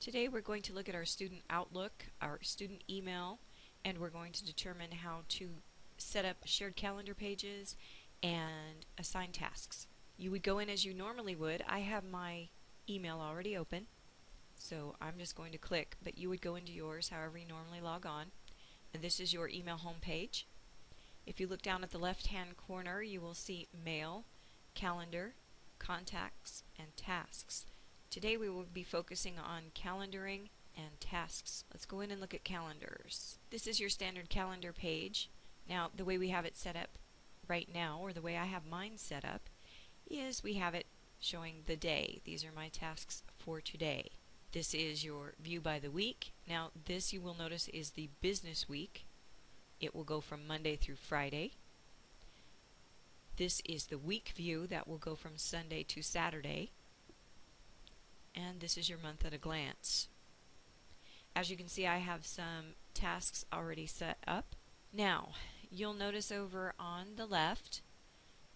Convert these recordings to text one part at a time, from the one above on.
Today we're going to look at our student Outlook, our student email, and we're going to determine how to set up shared calendar pages and assign tasks. You would go in as you normally would. I have my email already open, so I'm just going to click, but you would go into yours however you normally log on. And this is your email home page. If you look down at the left-hand corner, you will see Mail, Calendar, Contacts, and Tasks. Today we will be focusing on calendaring and tasks. Let's go in and look at calendars. This is your standard calendar page. Now, the way we have it set up right now, or the way I have mine set up, is we have it showing the day. These are my tasks for today. This is your view by the week. Now, this you will notice is the business week. It will go from Monday through Friday. This is the week view that will go from Sunday to Saturday. And this is your month at a glance. As you can see, I have some tasks already set up. Now, you'll notice over on the left,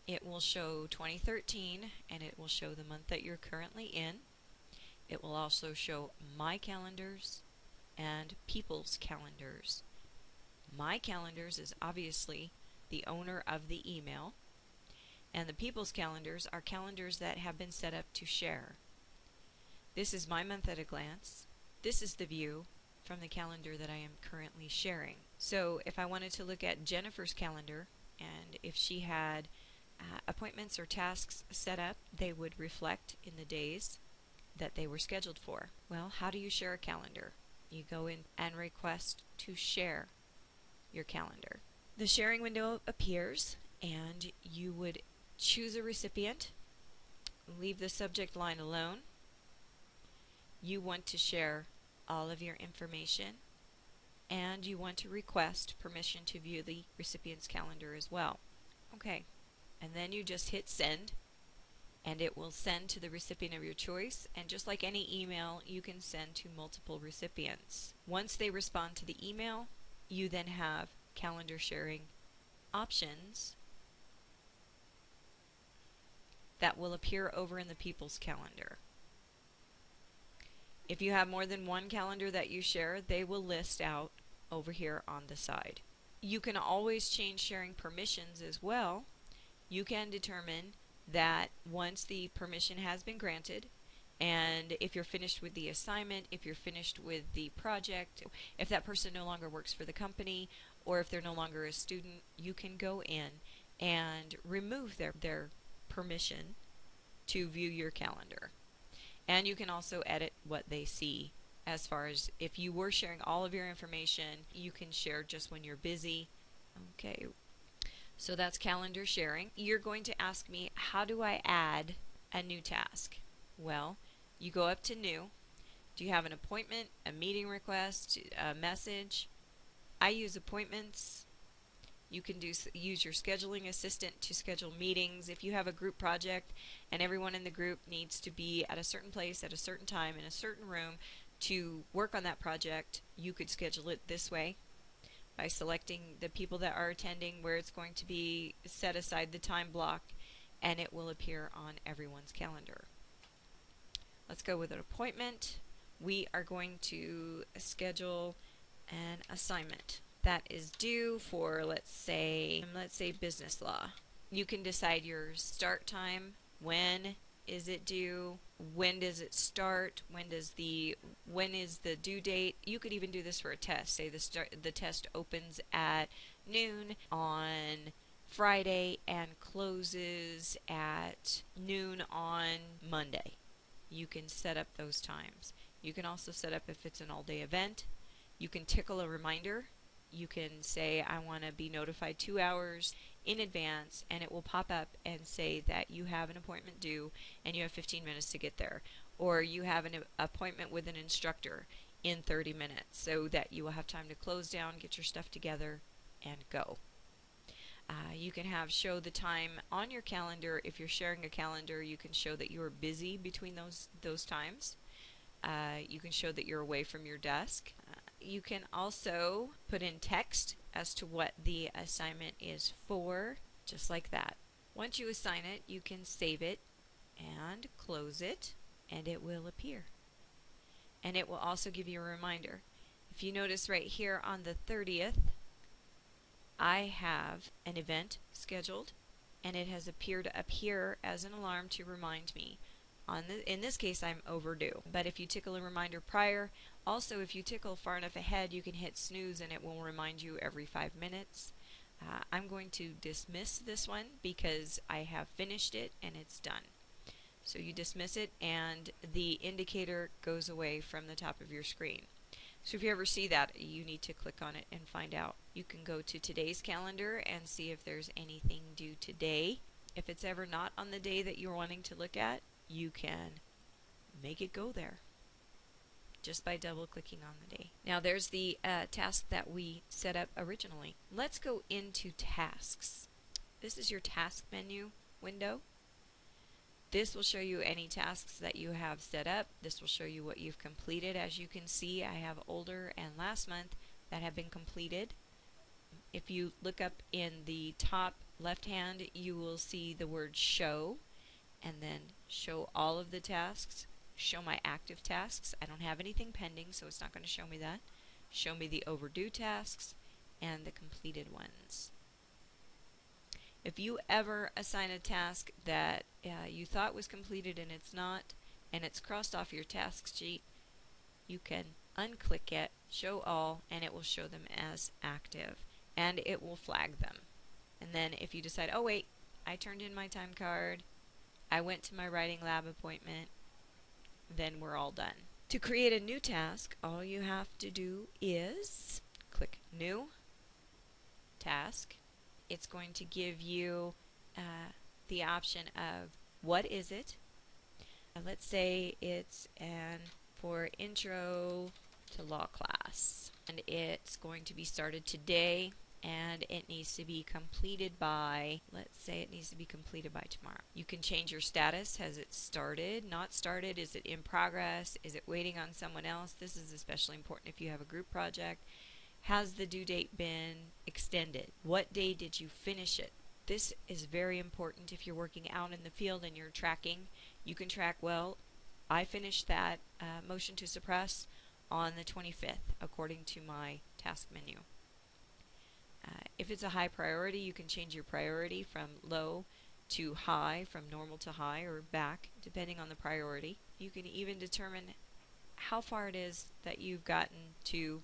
it will show 2013 and it will show the month that you're currently in. It will also show My Calendars and People's Calendars. My Calendars is obviously the owner of the email, and the People's Calendars are calendars that have been set up to share. This is my month at a glance. This is the view from the calendar that I am currently sharing. So if I wanted to look at Jennifer's calendar, and if she had appointments or tasks set up, they would reflect in the days that they were scheduled for. Well, how do you share a calendar? You go in and request to share your calendar. The sharing window appears, and you would choose a recipient, leave the subject line alone. You want to share all of your information, and you want to request permission to view the recipient's calendar as well. Okay, and then you just hit send, and it will send to the recipient of your choice. And just like any email, you can send to multiple recipients. Once they respond to the email, you then have calendar sharing options that will appear over in the People's Calendar. If you have more than one calendar that you share, they will list out over here on the side. You can always change sharing permissions as well. You can determine that once the permission has been granted, and if you're finished with the assignment, if you're finished with the project, if that person no longer works for the company, or if they're no longer a student, you can go in and remove their permission to view your calendar. And you can also edit what they see. As far as if you were sharing all of your information, you can share just when you're busy. Okay, so that's calendar sharing. You're going to ask me, how do I add a new task? Well, you go up to New. Do you have an appointment, a meeting request, a message? I use appointments. You can use your scheduling assistant to schedule meetings. If you have a group project and everyone in the group needs to be at a certain place at a certain time in a certain room to work on that project, you could schedule it this way by selecting the people that are attending, where it's going to be, set aside the time block, and it will appear on everyone's calendar. Let's go with an appointment. We are going to schedule an assignment that is due for, let's say business law. You can decide your start time. When is it due? When does it start? When is the due date? You could even do this for a test. Say the test opens at noon on Friday and closes at noon on Monday. You can set up those times. You can also set up if it's an all-day event. You can tickle a reminder. You can say, I want to be notified 2 hours in advance, and it will pop up and say that you have an appointment due and you have 15 minutes to get there. Or you have an appointment with an instructor in 30 minutes, so that you will have time to close down, get your stuff together, and go. You can show the time on your calendar. If you're sharing a calendar, you can show that you are busy between those times. You can show that you're away from your desk. You can also put in text as to what the assignment is for, just like that. Once you assign it, you can save it and close it, and it will appear. and it will also give you a reminder. If you notice right here on the 30th, I have an event scheduled, and it has appeared up here as an alarm to remind me. In this case, I'm overdue. But if you tickle a reminder prior, also if you tickle far enough ahead, you can hit snooze and it will remind you every 5 minutes. I'm going to dismiss this one because I have finished it and it's done. So you dismiss it and the indicator goes away from the top of your screen. So if you ever see that, you need to click on it and find out. You can go to today's calendar and see if there's anything due today. If it's ever not on the day that you're wanting to look at, you can make it go there just by double clicking on the day. Now there's the task that we set up originally. Let's go into tasks. This is your task menu window. This will show you any tasks that you have set up. This will show you what you've completed. As you can see, I have older and last month that have been completed. If you look up in the top left hand, you will see the word show, and then show all of the tasks, show my active tasks. I don't have anything pending, so it's not going to show me that. Show me the overdue tasks and the completed ones. If you ever assign a task that you thought was completed and it's not, and it's crossed off your task sheet, you can unclick it, show all, and it will show them as active, and it will flag them. And then if you decide, oh wait, I turned in my time card, I went to my writing lab appointment, then we're all done. To create a new task, all you have to do is click New Task. It's going to give you the option of what is it. Let's say it's for Intro to Law class, and it's going to be started today, and it needs to be completed by, let's say it needs to be completed by tomorrow. You can change your status. Has it started, not started? Is it in progress? Is it waiting on someone else? This is especially important if you have a group project. Has the due date been extended? What day did you finish it? This is very important if you're working out in the field and you're tracking. You can track, well, I finished that motion to suppress on the 25th according to my task menu. If it's a high priority, you can change your priority from low to high, from normal to high, or back, depending on the priority. You can even determine how far it is that you've gotten to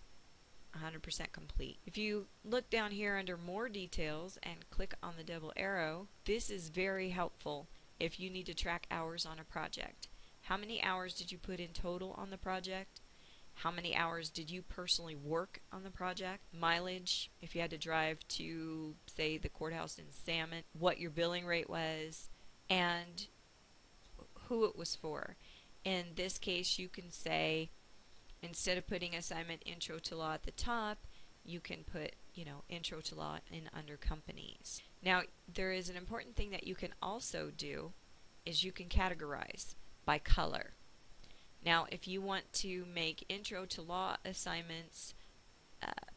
100% complete. If you look down here under more details and click on the double arrow, this is very helpful if you need to track hours on a project. How many hours did you put in total on the project? How many hours did you personally work on the project? Mileage, if you had to drive to, say, the courthouse in Salmon, what your billing rate was, and who it was for. In this case, you can say, instead of putting assignment Intro to Law at the top, you can put, Intro to Law in under companies. Now, there is an important thing that you can also do is you can categorize by color. Now, if you want to make Intro to Law assignments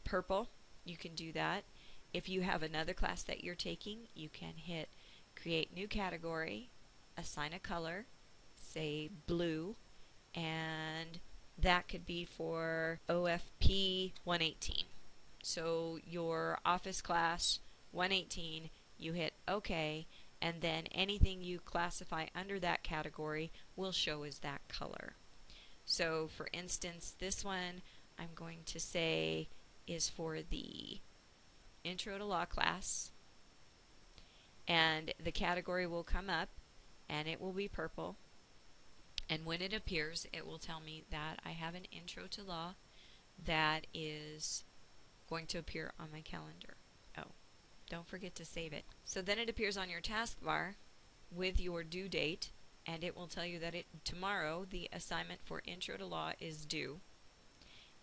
purple, you can do that. If you have another class that you're taking, you can hit Create New Category, assign a color, say blue, and that could be for OFP 118. So your office class 118, you hit OK, and then anything you classify under that category will show as that color. So for instance, this one I'm going to say is for the Intro to Law class, and the category will come up and it will be purple, and when it appears it will tell me that I have an Intro to Law that is going to appear on my calendar. Oh, don't forget to save it. So then it appears on your taskbar with your due date, and it will tell you that tomorrow the assignment for Intro to Law is due,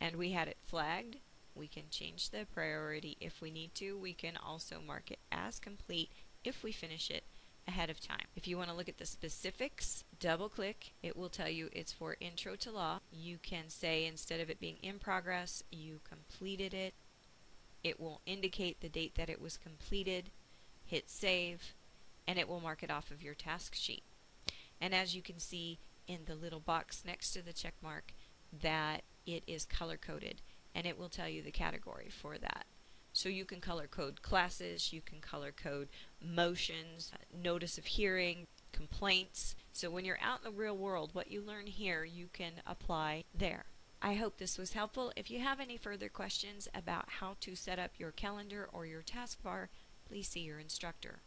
and we had it flagged. We can change the priority if we need to. We can also mark it as complete if we finish it ahead of time. If you want to look at the specifics, double click. It will tell you it's for Intro to Law. You can say, instead of it being in progress, you completed it. It will indicate the date that it was completed. Hit save, and it will mark it off of your task sheet. And as you can see in the little box next to the check mark, that it is color coded, and it will tell you the category for that. So you can color code classes, you can color code motions, notice of hearing, complaints. So when you're out in the real world, what you learn here, you can apply there. I hope this was helpful. If you have any further questions about how to set up your calendar or your taskbar, please see your instructor.